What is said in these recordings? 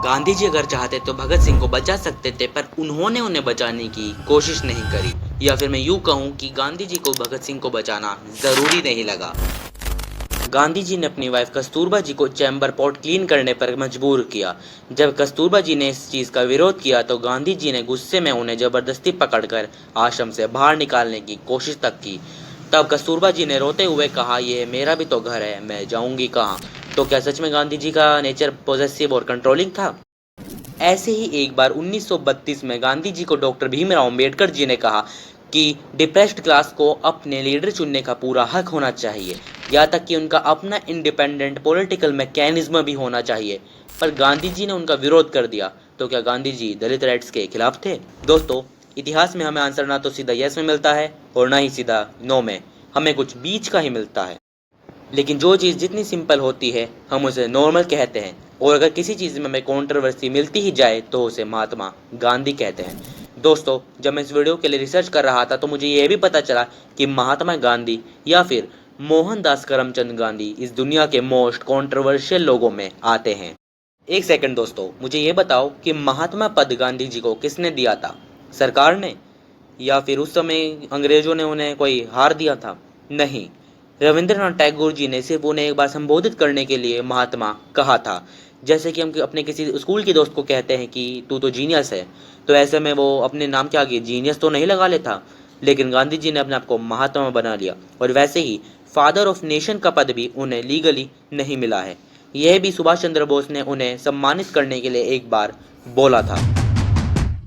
गांधी जी अगर चाहते तो भगत सिंह को बचा सकते थे, पर उन्होंने उन्हें बचाने की कोशिश नहीं करी, या फिर मैं यूँ कहूँ कि गांधी जी को भगत सिंह को बचाना ज़रूरी नहीं लगा। गांधी जी ने अपनी वाइफ कस्तूरबा जी को चैम्बर पॉट क्लीन करने पर मजबूर किया। जब कस्तूरबा जी ने इस चीज़ का विरोध किया तो गांधी जी ने गुस्से में उन्हें ज़बरदस्ती पकड़कर आश्रम से बाहर निकालने की कोशिश तक की। तब कस्तूरबा जी ने रोते हुए कहा, ये मेरा भी तो घर है, मैं जाऊंगी कहाँ। तो क्या सच में गांधी जी का नेचर पॉजेसिव और कंट्रोलिंग था? ऐसे ही एक बार 1932 में गांधी जी को डॉक्टर भीमराव अंबेडकर जी ने कहा कि डिप्रेस्ड क्लास को अपने लीडर चुनने का पूरा हक होना चाहिए, यहाँ तक कि उनका अपना इंडिपेंडेंट पॉलिटिकल मैकेनिज्म भी होना चाहिए। पर गांधी जी ने उनका विरोध कर दिया। तो क्या गांधी जी दलित राइट्स के खिलाफ थे? दोस्तों, इतिहास में हमें आंसर ना तो सीधा यस में मिलता है और ना ही सीधा नो में, हमें कुछ बीच का ही मिलता है। लेकिन जो चीज़ जितनी सिंपल होती है हम उसे नॉर्मल कहते हैं, और अगर किसी चीज़ में हमें कंट्रोवर्सी मिलती ही जाए तो उसे महात्मा गांधी कहते हैं। दोस्तों, जब मैं इस वीडियो के लिए रिसर्च कर रहा था तो मुझे यह भी पता चला कि महात्मा गांधी या फिर मोहनदास करमचंद गांधी इस दुनिया के मोस्ट कंट्रोवर्शियल लोगों में आते हैं। एक सेकंड दोस्तों, मुझे ये बताओ कि महात्मा पद गांधी जी को किसने दिया था? सरकार ने? या फिर उस समय अंग्रेजों ने उन्हें कोई हार दिया था? नहीं, रविंद्रनाथ टैगोर जी ने सिर्फ उन्हें एक बार संबोधित करने के लिए महात्मा कहा था। जैसे कि हम अपने किसी स्कूल के दोस्त को कहते हैं कि तू तो जीनियस है, तो ऐसे में वो अपने नाम के आगे जीनियस तो नहीं लगा लेता। लेकिन गांधी जी ने अपने आप को महात्मा बना लिया, और वैसे ही फादर ऑफ नेशन का पद भी उन्हें लीगली नहीं मिला है। यह भी सुभाष चंद्र बोस ने उन्हें सम्मानित करने के लिए एक बार बोला था।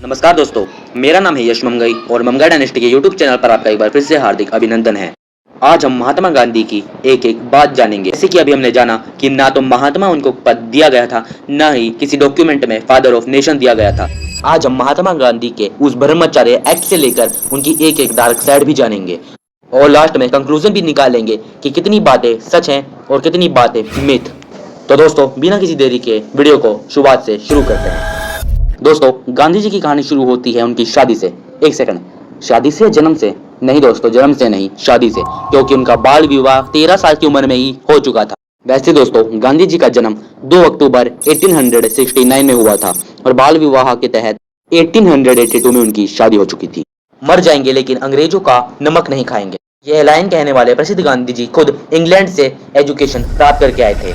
नमस्कार दोस्तों, मेरा नाम है यश ममगई और ममगाई डायनेस्टी के यूट्यूब चैनल पर आपका एक बार फिर से हार्दिक अभिनंदन है। आज हम महात्मा गांधी की एक एक बात जानेंगे। जैसे कि अभी हमने जाना कि ना तो महात्मा उनको पद दिया गया था, ना ही किसी डॉक्यूमेंट में फादर ऑफ नेशन दिया गया था। आज हम महात्मा गांधी के उस ब्रह्मचर्य एक्ट से लेकर उनकी एक एक डार्क साइड भी जानेंगे, और लास्ट में कंक्लूजन भी निकालेंगे कि कितनी बातें सच हैं और कितनी बातें मिथ। तो दोस्तों, बिना किसी देरी के वीडियो को शुरुआत से शुरू करते हैं। दोस्तों, गांधी जी की कहानी शुरू होती है उनकी शादी से। एक सेकंड, शादी से जन्म से? नहीं दोस्तों, जन्म से नहीं, शादी से, क्योंकि उनका बाल विवाह 13 साल की उम्र में ही हो चुका था। वैसे दोस्तों, गांधी जी का जन्म 2 अक्टूबर 1869 में हुआ था, और बाल विवाह के तहत 1882 में उनकी शादी हो चुकी थी। मर जाएंगे लेकिन अंग्रेजों का नमक नहीं खाएंगे, यह लाइन कहने वाले प्रसिद्ध गांधी जी खुद इंग्लैंड से एजुकेशन प्राप्त करके आए थे।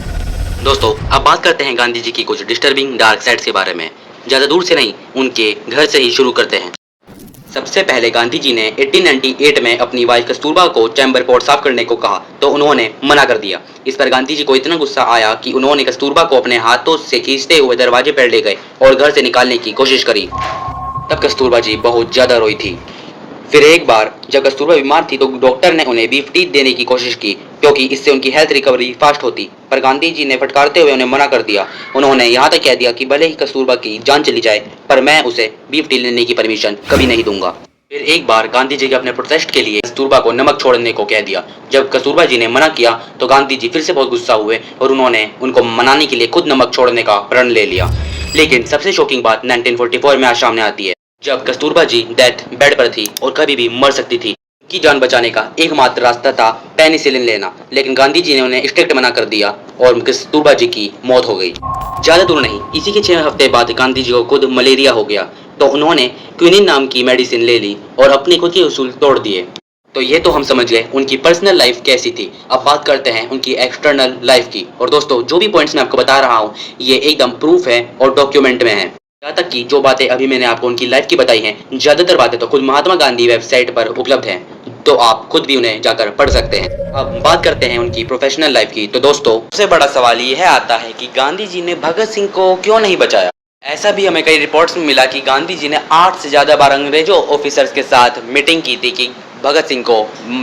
दोस्तों, अब बात करते हैं गांधी जी की कुछ डिस्टर्बिंग डार्क साइड्स के बारे में। ज्यादा दूर से नहीं, उनके घर से ही शुरू करते हैं। सबसे पहले गांधी जी ने 1898 में अपनी वाइफ कस्तूरबा को चैम्बर पॉट साफ करने को कहा तो उन्होंने मना कर दिया। इस पर गांधी जी को इतना गुस्सा आया कि उन्होंने कस्तूरबा को अपने हाथों से खींचते हुए दरवाजे पर ले गए और घर से निकालने की कोशिश करी। तब कस्तूरबा जी बहुत ज्यादा रोई थी। फिर एक बार जब कस्तूरबा बीमार थी तो डॉक्टर ने उन्हें बीफ टीथ देने की कोशिश की, क्योंकि इससे उनकी हेल्थ रिकवरी फास्ट होती। पर गांधी जी ने फटकारते हुए उन्हें मना कर दिया। उन्होंने यहाँ तक कह दिया कि भले ही कस्तूरबा की जान चली जाए, पर मैं उसे बीफ टीथ लेने की परमिशन कभी नहीं दूंगा। फिर एक बार गांधी जी के अपने प्रोटेस्ट के लिए कस्तूरबा को नमक छोड़ने को कह दिया। जब कस्तूरबा जी ने मना किया तो गांधी जी फिर से बहुत गुस्सा हुए और उन्होंने उनको मनाने के लिए खुद नमक छोड़ने का प्रण ले लिया। लेकिन सबसे शॉकिंग बात 1944 में आज सामने आती है, जब कस्तूरबा जी डेथ बेड पर थी और कभी भी मर सकती थी। उनकी जान बचाने का एकमात्र रास्ता था पेनिसिलिन लेना, लेकिन गांधी जी ने उन्हें स्ट्रिक्ट मना कर दिया और कस्तूरबा जी की मौत हो गई। ज्यादा दूर नहीं, इसी के 6 हफ्ते बाद गांधी जी को खुद मलेरिया हो गया, तो उन्होंने क्विनिन नाम की मेडिसिन ले ली और अपने खुद के उसूल तोड़ दिए। तो ये तो हम समझ गए उनकी पर्सनल लाइफ कैसी थी। अब बात करते हैं उनकी एक्सटर्नल लाइफ की। और दोस्तों, जो भी पॉइंट्स मैं आपको बता रहा हूँ ये एकदम प्रूफ है और डॉक्यूमेंट में है। यहाँ तक कि जो बातें अभी मैंने आपको उनकी लाइफ की बताई हैं, ज्यादातर बातें तो खुद महात्मा गांधी वेबसाइट पर उपलब्ध हैं, तो आप खुद भी उन्हें जाकर पढ़ सकते हैं। अब बात करते हैं उनकी प्रोफेशनल लाइफ की। तो दोस्तों, सबसे बड़ा सवाल यह आता है कि गांधी जी ने भगत सिंह को क्यों नहीं बचाया। ऐसा भी हमें कई रिपोर्ट्स में मिला कि गांधी जी ने 8 से ज़्यादा बार अंग्रेजों ऑफिसर्स के साथ मीटिंग की थी कि भगत सिंह को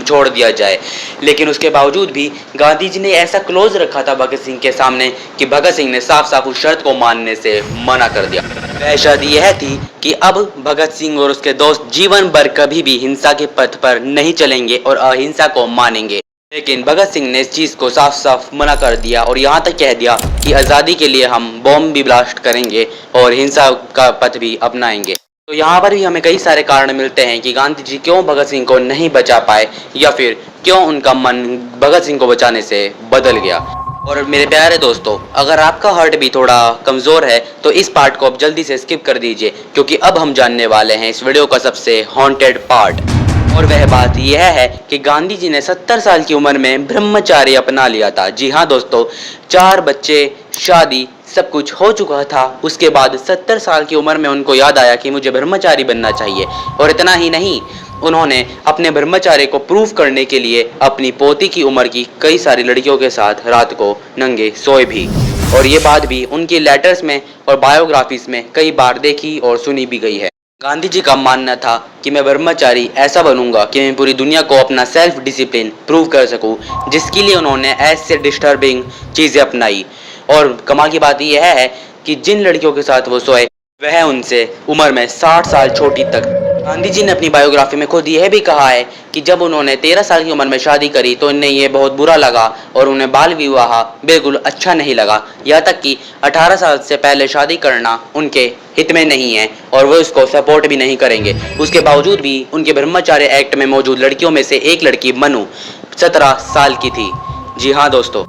छोड़ दिया जाए, लेकिन उसके बावजूद भी गांधी जी ने ऐसा क्लोज रखा था भगत सिंह के सामने कि भगत सिंह ने साफ साफ उस शर्त को मानने से मना कर दिया। वह शर्त यह थी कि अब भगत सिंह और उसके दोस्त जीवन भर कभी भी हिंसा के पथ पर नहीं चलेंगे और अहिंसा को मानेंगे। लेकिन भगत सिंह ने इस चीज़ को साफ साफ मना कर दिया और यहाँ तक कह दिया कि आज़ादी के लिए हम बॉम्ब भी ब्लास्ट करेंगे और हिंसा का पथ भी अपनाएंगे। तो यहाँ पर भी हमें कई सारे कारण मिलते हैं कि गांधी जी क्यों भगत सिंह को नहीं बचा पाए, या फिर क्यों उनका मन भगत सिंह को बचाने से बदल गया। और मेरे प्यारे दोस्तों, अगर आपका हार्ट भी थोड़ा कमज़ोर है तो इस पार्ट को आप जल्दी से स्किप कर दीजिए, क्योंकि अब हम जानने वाले हैं इस वीडियो का सबसे हॉन्टेड पार्ट। और वह बात यह है कि गांधी जी ने 70 साल की उम्र में ब्रह्मचार्य अपना लिया था। जी हाँ दोस्तों, 4 बच्चे, शादी, सब कुछ हो चुका था। उसके बाद 70 साल की उम्र में उनको याद आया कि मुझे ब्रह्मचारी बनना चाहिए। और इतना ही नहीं, उन्होंने अपने ब्रह्मचार्य को प्रूव करने के लिए अपनी पोती की उम्र की कई सारी लड़कियों के साथ रात को नंगे सोए भी। और ये बात भी उनकी लेटर्स में और बायोग्राफीज में कई बार देखी और सुनी भी गई है। गांधी जी का मानना था कि मैं ब्रह्मचारी ऐसा बनूंगा कि मैं पूरी दुनिया को अपना सेल्फ डिसिप्लिन प्रूव कर सकूं, जिसके लिए उन्होंने ऐसे डिस्टर्बिंग चीज़ें अपनाई। और कमाल की बात यह है कि जिन लड़कियों के साथ वो सोए वह उनसे उम्र में 60 साल छोटी तक। गांधी जी ने अपनी बायोग्राफी में खुद यह भी कहा है कि जब उन्होंने 13 साल की उम्र में शादी करी तो उन्हें यह बहुत बुरा लगा और उन्हें बाल विवाह बिल्कुल अच्छा नहीं लगा। यहाँ तक कि 18 साल से पहले शादी करना उनके हित में नहीं है और वो इसको सपोर्ट भी नहीं करेंगे। उसके बावजूद भी उनके ब्रह्मचार्य एक्ट में मौजूद लड़कियों में से एक लड़की मनु 17 साल की थी। जी हाँ दोस्तों,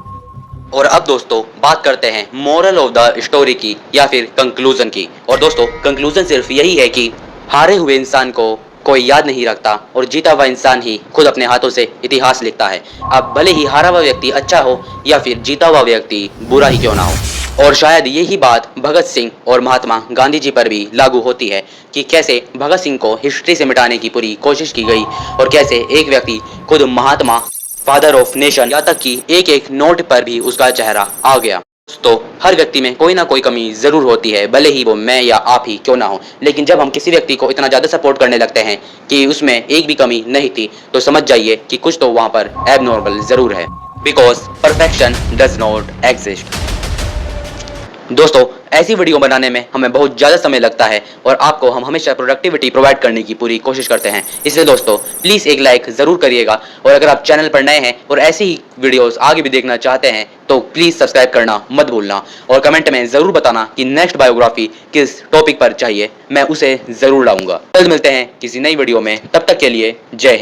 और अब दोस्तों बात करते हैं मोरल ऑफ द स्टोरी की या फिर कंक्लूजन की। और दोस्तों कंक्लूजन सिर्फ यही है कि हारे हुए इंसान को कोई याद नहीं रखता और जीता हुआ इंसान ही खुद अपने हाथों से इतिहास लिखता है। अब भले ही हारा हुआ व्यक्ति अच्छा हो या फिर जीता हुआ व्यक्ति बुरा ही क्यों ना हो। और शायद यही बात भगत सिंह और महात्मा गांधी जी पर भी लागू होती है कि कैसे भगत सिंह को हिस्ट्री से मिटाने की पूरी कोशिश की गई और कैसे एक व्यक्ति खुद महात्मा, फादर ऑफ नेशन, यहाँ तक कि एक एक नोट पर भी उसका चेहरा आ गया। तो हर व्यक्ति में कोई ना कोई कमी जरूर होती है, भले ही वो मैं या आप ही क्यों ना हो। लेकिन जब हम किसी व्यक्ति को इतना ज्यादा सपोर्ट करने लगते हैं कि उसमें एक भी कमी नहीं थी, तो समझ जाइए कि कुछ तो वहां पर एबनॉर्मल जरूर है। Because perfection does not exist. दोस्तों ऐसी वीडियो बनाने में हमें बहुत ज़्यादा समय लगता है और आपको हम हमेशा प्रोडक्टिविटी प्रोवाइड करने की पूरी कोशिश करते हैं। इसलिए दोस्तों प्लीज़ एक लाइक ज़रूर करिएगा और अगर आप चैनल पर नए हैं और ऐसी ही वीडियोस आगे भी देखना चाहते हैं तो प्लीज़ सब्सक्राइब करना मत भूलना और कमेंट में ज़रूर बताना कि नेक्स्ट बायोग्राफी किस टॉपिक पर चाहिए, मैं उसे ज़रूर लाऊंगा। कल मिलते हैं किसी नई वीडियो में, तब तक के लिए जय हिंद।